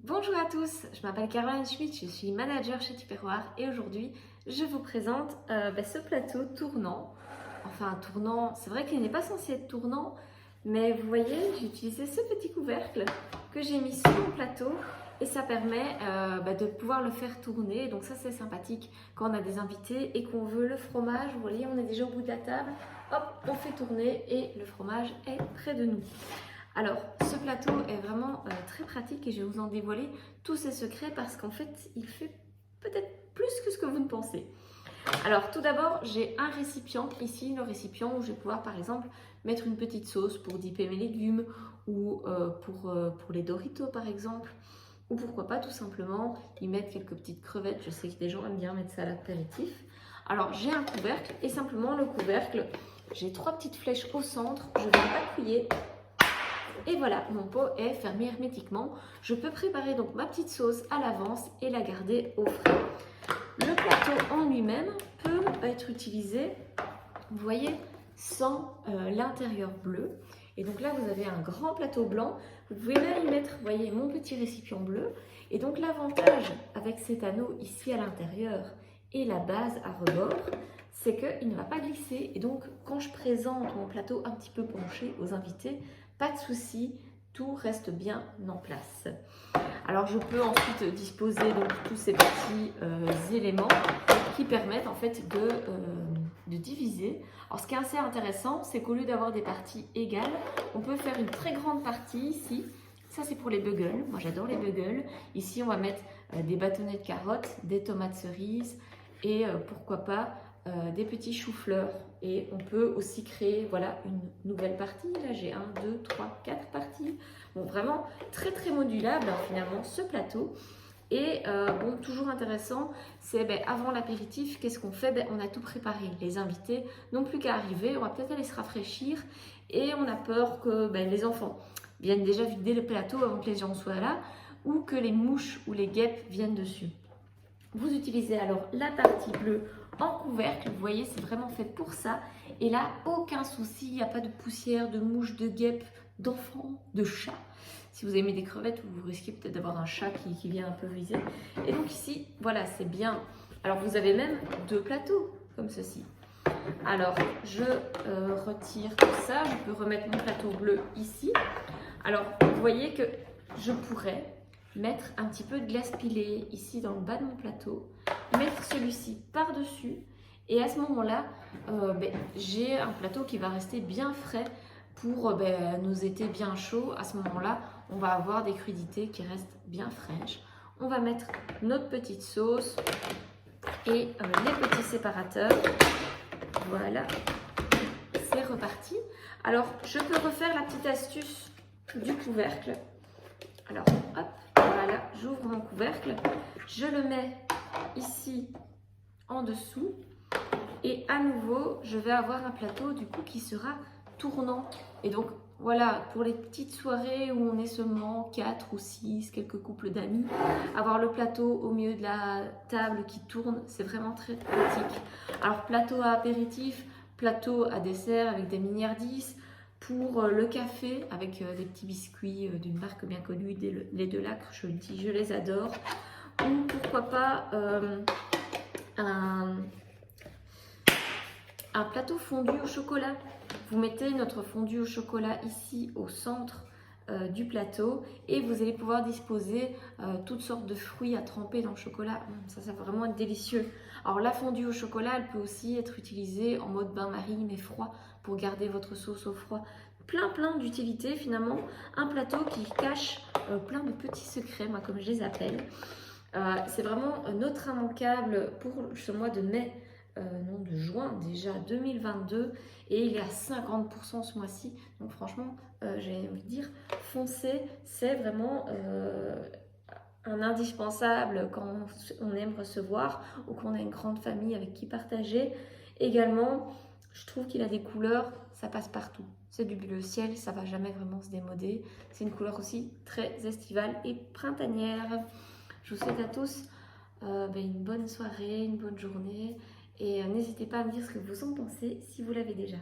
Bonjour à tous, je m'appelle Caroline Schmitt, je suis manager chez Tupperware et aujourd'hui je vous présente ce plateau tournant. Enfin tournant, c'est vrai qu'il n'est pas censé être tournant, mais vous voyez j'ai utilisé ce petit couvercle que j'ai mis sur mon plateau et ça permet de pouvoir le faire tourner. Donc ça c'est sympathique quand on a des invités et qu'on veut le fromage, vous voyez on est déjà au bout de la table, hop on fait tourner et le fromage est près de nous. Alors, ce plateau est vraiment très pratique et je vais vous en dévoiler tous ses secrets parce qu'en fait, il fait peut-être plus que ce que vous ne pensez. Alors, tout d'abord, j'ai un récipient ici, le récipient où je vais pouvoir par exemple mettre une petite sauce pour dipper mes légumes ou pour les Doritos par exemple. Ou pourquoi pas tout simplement y mettre quelques petites crevettes. Je sais que des gens aiment bien mettre ça à l'apéritif. Alors, j'ai un couvercle et simplement le couvercle, j'ai 3 petites flèches au centre. Je vais appuyer. Et voilà, mon pot est fermé hermétiquement. Je peux préparer donc ma petite sauce à l'avance et la garder au frais. Le plateau en lui-même peut être utilisé, vous voyez, sans l'intérieur bleu. Et donc là, vous avez un grand plateau blanc. Vous pouvez même y mettre, vous voyez, mon petit récipient bleu. Et donc l'avantage avec cet anneau ici à l'intérieur et la base à rebord, c'est qu'il ne va pas glisser. Et donc, quand je présente mon plateau un petit peu penché aux invités, pas de souci, tout reste bien en place. Alors, je peux ensuite disposer donc tous ces petits éléments qui permettent en fait de diviser. Alors, ce qui est assez intéressant, c'est qu'au lieu d'avoir des parties égales, on peut faire une très grande partie ici. Ça, c'est pour les buggles. Moi, j'adore les buggles. Ici, on va mettre des bâtonnets de carottes, des tomates cerises et pourquoi pas des petits choux-fleurs. Et on peut aussi créer voilà, une nouvelle partie. Là, j'ai 1, 2, 3, 4 parties. Bon, vraiment très très modulable finalement ce plateau. Et bon, toujours intéressant, c'est avant l'apéritif, qu'est-ce qu'on fait? On a tout préparé. Les invités n'ont plus qu'à arriver, on va peut-être aller se rafraîchir et on a peur que les enfants viennent déjà vider le plateau avant que les gens soient là ou que les mouches ou les guêpes viennent dessus. Vous utilisez alors la partie bleue en couvercle, vous voyez c'est vraiment fait pour ça et là aucun souci, il n'y a pas de poussière, de mouches, de guêpes, d'enfants, de chats. Si vous aimez des crevettes, vous risquez peut-être d'avoir un chat qui vient un peu viser. Et donc ici, voilà, c'est bien. Alors vous avez même 2 plateaux comme ceci. Alors je retire tout ça, je peux remettre mon plateau bleu ici. Alors vous voyez que je pourrais mettre un petit peu de glace pilée ici dans le bas de mon plateau, mettre celui-ci par-dessus et à ce moment-là, j'ai un plateau qui va rester bien frais pour nos étés bien chauds. À ce moment-là, on va avoir des crudités qui restent bien fraîches. On va mettre notre petite sauce et les petits séparateurs. Voilà, c'est reparti. Alors, je peux refaire la petite astuce du couvercle. Alors, hop, voilà, j'ouvre mon couvercle, je le mets ici en dessous et à nouveau, je vais avoir un plateau du coup qui sera tournant. Et donc, voilà, pour les petites soirées où on est seulement 4 ou 6, quelques couples d'amis, avoir le plateau au milieu de la table qui tourne, c'est vraiment très pratique. Alors, plateau à apéritif, plateau à dessert avec des miniardises, pour le café avec des petits biscuits d'une marque bien connue, les Delacre, je le dis, je les adore. Ou pourquoi pas un plateau fondu au chocolat. Vous mettez notre fondu au chocolat ici au centre du plateau et vous allez pouvoir disposer toutes sortes de fruits à tremper dans le chocolat. Ça va vraiment être délicieux. Alors la fondue au chocolat, elle peut aussi être utilisée en mode bain-marie mais froid pour garder votre sauce au froid. Plein d'utilités finalement. Un plateau qui cache plein de petits secrets, moi comme je les appelle. C'est vraiment notre immanquable pour ce mois de mai. Non, de juin déjà 2022 et il est à 50% ce mois-ci, donc franchement j'ai envie de dire foncez, c'est vraiment un indispensable quand on aime recevoir ou qu'on a une grande famille avec qui partager. Également je trouve qu'il a des couleurs, ça passe partout, c'est du bleu ciel, ça va jamais vraiment se démoder, c'est une couleur aussi très estivale et printanière. Je vous souhaite à tous une bonne soirée, une bonne journée et n'hésitez pas à me dire ce que vous en pensez si vous l'avez déjà.